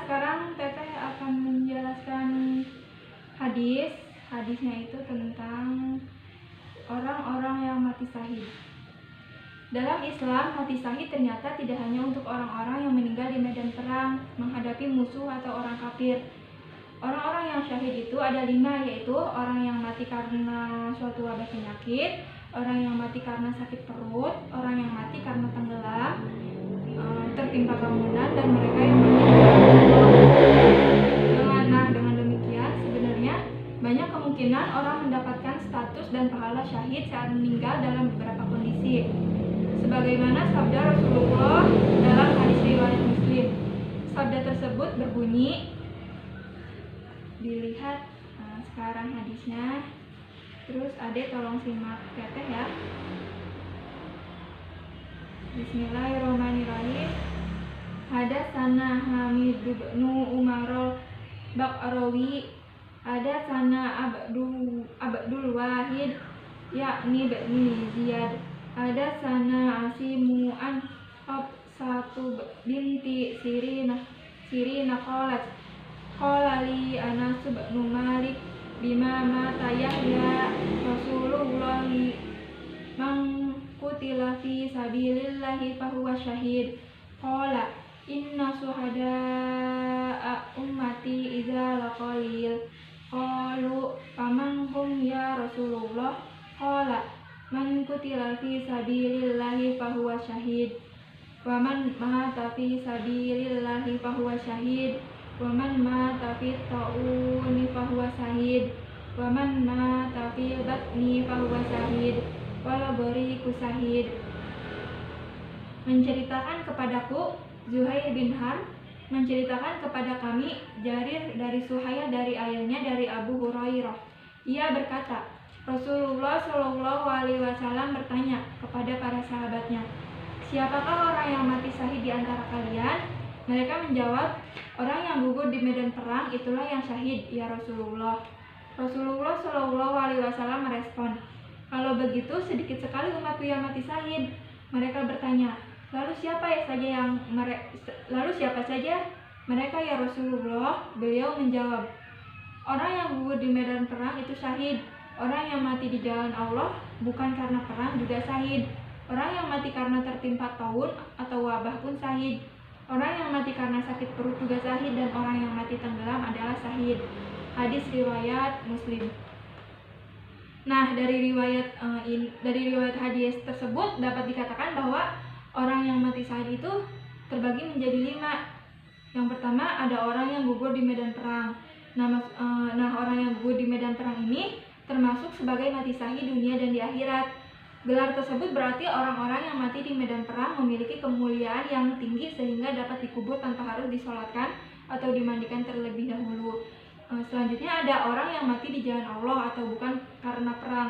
sekarang Teteh akan menjelaskan hadisnya itu tentang orang-orang yang mati syahid. Dalam Islam, mati syahid ternyata tidak hanya untuk orang-orang yang meninggal di medan perang menghadapi musuh atau orang kafir. Orang-orang yang syahid itu ada 5, yaitu orang yang mati karena suatu wabah penyakit, orang yang mati karena sakit perut, orang yang mati karena tenggelam, tertimpa bangunan, dan mereka yang mati dengan demikian sebenarnya banyak kemungkinan orang mendapatkan status dan pahala syahid saat meninggal dalam beberapa kondisi. Sebagaimana sabda Rasulullah dalam hadis riwayat Muslim. Sabda tersebut berbunyi, dilihat sekarang hadisnya. Terus Ade tolong simak Teteh ya. Bismillahirrahmanirrahim. Hadatsana Hamid bin Umar Baqarawi, hadatsana Abdul Wahid yakni bin Ziyad, hadatsana Asimu an Hafsatu binti Sirina qala li Anas bin Malik bima mata Yahya Rasulullah man qutila fi sabilillahi fahuwa syahid. Qala inna suhada'a ummati idza laqalil. Qalu faman hum ya Rasulullah? Qala man qutila fi sabilillahi fahuwa syahid, wa man mata fi sabilillahi fahuwa syahid, wa man mata fi ta'uni fahuwa syahid, wa man mata fi batni fahuwa syahid, wala bariku syahid. Menceritakan kepadaku Zuhair bin Harb menceritakan kepada kami Jarir dari Suhail dari ayahnya dari Abu Hurairah. Ia berkata, Rasulullah Shallallahu Alaihi Wasallam bertanya kepada para sahabatnya, siapakah orang yang mati syahid di antara kalian? Mereka menjawab, orang yang gugur di medan perang itulah yang syahid, ya Rasulullah. Rasulullah Shallallahu Alaihi Wasallam merespon, kalau begitu sedikit sekali umatku yang mati syahid. Mereka bertanya, lalu siapa saja mereka ya Rasulullah? Beliau menjawab, orang yang gugur di medan perang itu syahid. Orang yang mati di jalan Allah bukan karena perang juga syahid. Orang yang mati karena tertimpa taun atau wabah pun syahid. Orang yang mati karena sakit perut juga syahid, dan orang yang mati tenggelam adalah syahid. Hadis riwayat Muslim. Nah, dari riwayat hadis tersebut dapat dikatakan bahwa orang yang mati syahid itu terbagi menjadi 5. Yang pertama ada orang yang gugur di medan perang. Nah, orang yang gugur di medan perang ini termasuk sebagai mati syahid dunia dan di akhirat. Gelar tersebut berarti orang-orang yang mati di medan perang memiliki kemuliaan yang tinggi sehingga dapat dikubur tanpa harus disolatkan atau dimandikan terlebih dahulu. Selanjutnya ada orang yang mati di jalan Allah atau bukan karena perang.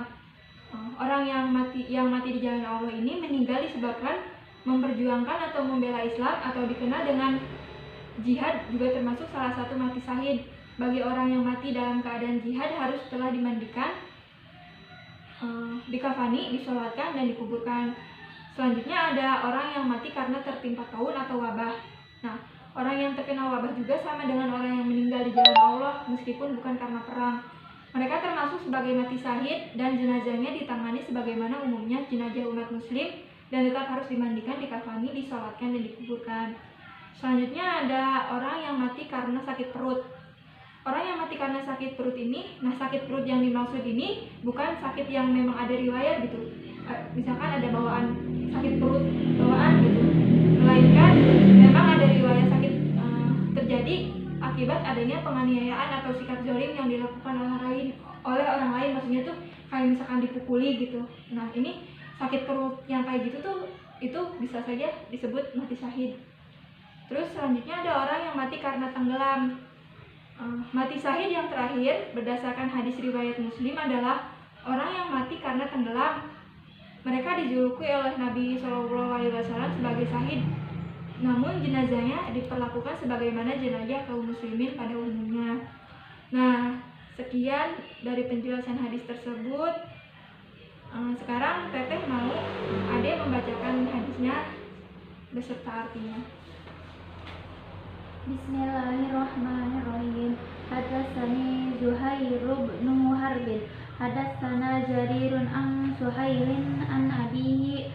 Orang yang mati di jalan Allah ini meninggal disebabkan memperjuangkan atau membela Islam atau dikenal dengan jihad, juga termasuk salah satu mati syahid. Bagi orang yang mati dalam keadaan jihad harus setelah dimandikan, dikafani, disolatkan, dan dikuburkan. Selanjutnya ada orang yang mati karena tertimpa taun atau wabah. Nah, orang yang terkena wabah juga sama dengan orang yang meninggal di jalan Allah meskipun bukan karena perang. Mereka termasuk sebagai mati syahid dan jenazahnya ditangani sebagaimana umumnya jenazah umat muslim dan tetap harus dimandikan, dikafani, disolatkan, dan dikuburkan. Selanjutnya ada orang yang mati karena sakit perut. Orang yang mati karena sakit perut ini, nah sakit perut yang dimaksud ini bukan sakit yang memang ada riwayat gitu. Misalkan ada bawaan sakit perut bawaan gitu, melainkan memang ada riwayat sakit terjadi akibat adanya penganiayaan atau sikap zalim yang dilakukan oleh orang lain, maksudnya tuh kayak misalkan dipukuli gitu. Nah, ini sakit perut yang kayak gitu tuh itu bisa saja disebut mati syahid. Terus selanjutnya ada orang yang mati karena tenggelam. Mati syahid yang terakhir berdasarkan hadis riwayat Muslim adalah orang yang mati karena tenggelam. Mereka dijuluki oleh Nabi SAW sebagai syahid. Namun jenazahnya diperlakukan sebagaimana jenazah kaum muslimin pada umumnya. Nah, sekian dari penjelasan hadis tersebut. Sekarang Teteh mau Ade membacakan hadisnya beserta artinya. Bismillahirrahmanirrahim. Hadatsani Zuhair bin Harbin. Hadatsana Jarirun an Suhailin an Abi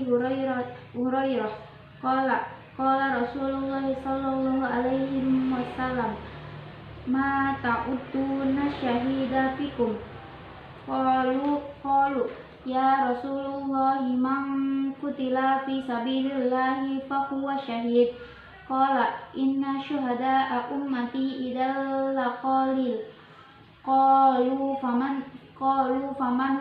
Hurairah. Qala Rasulullah sallallahu alaihi wasallam, ma ta'uduna syahida fikum. Qalu ya Rasulullah, man kutila fi sabilillahi fahuwa syahid. Qala inna syuhada'a ummati idal laqalil. Qalu faman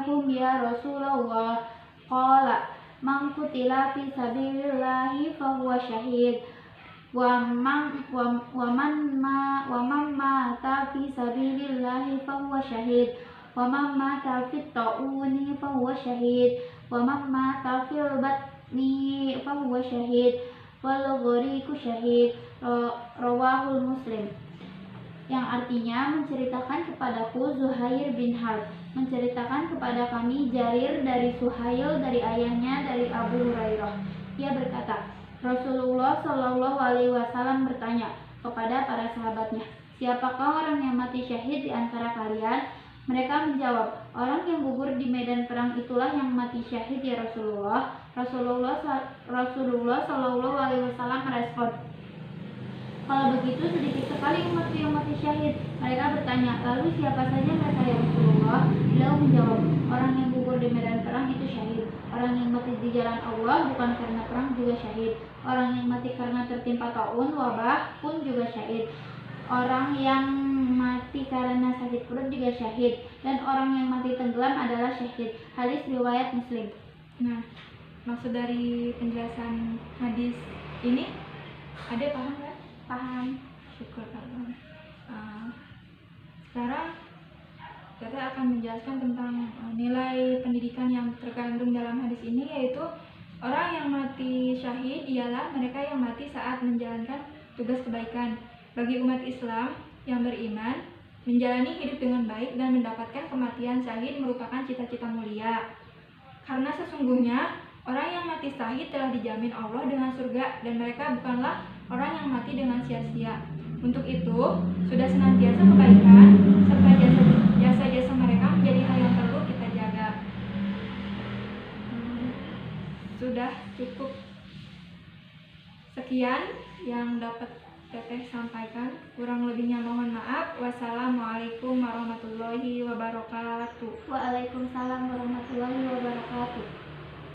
hum ya Rasulullah. Qala man kutila fi sabilillahi fahuwa syahid. Wa man mata fi sabilillahi fahuwa syahid. Wa man mata fit ta'uni fahuwa syahid. Wa man mata fil batni fahuwa syahid. Wal ghariqu syahid. Rawahul Muslim. Yang artinya, menceritakan kepadaku Zuhair bin Harb, menceritakan kepada kami Jarir dari Suhail dari ayahnya dari Abu Hurairah. Ia berkata, Rasulullah Shallallahu Alaihi Wasallam bertanya kepada para sahabatnya, siapakah orang yang mati syahid di antara kalian? Mereka menjawab, orang yang gugur di medan perang itulah yang mati syahid ya Rasulullah. Rasulullah Shallallahu Alaihi Wasallam merespon, kalau begitu sedikit sekali umat yang mati syahid. Mereka bertanya, lalu siapa saja mereka ya Rasulullah? Beliau menjawab, orang yang gugur di medan perang itu syahid. Orang yang mati di jalan Allah bukan karena perang juga syahid. Orang yang mati karena tertimpa taun, wabah pun juga syahid. Orang yang mati karena sakit perut juga syahid. Dan orang yang mati tenggelam adalah syahid. Hadis riwayat Muslim. Nah, maksud dari penjelasan hadis ini, ada paham nggak? Paham. Syukur Allah. Sekarang kita akan menjelaskan tentang nilai pendidikan yang terkandung dalam hadis ini, yaitu orang yang mati syahid ialah mereka yang mati saat menjalankan tugas kebaikan. Bagi umat Islam yang beriman, menjalani hidup dengan baik dan mendapatkan kematian syahid merupakan cita-cita mulia. Karena sesungguhnya orang yang mati syahid telah dijamin Allah dengan surga, dan mereka bukanlah orang yang mati dengan sia-sia. Untuk itu, sudah senantiasa kebaikan serta jasa-jasa mereka menjadi hal yang perlu kita jaga. Sudah cukup sekian yang dapat Teteh sampaikan. Kurang lebihnya mohon maaf. Wassalamualaikum warahmatullahi wabarakatuh. Waalaikumsalam warahmatullahi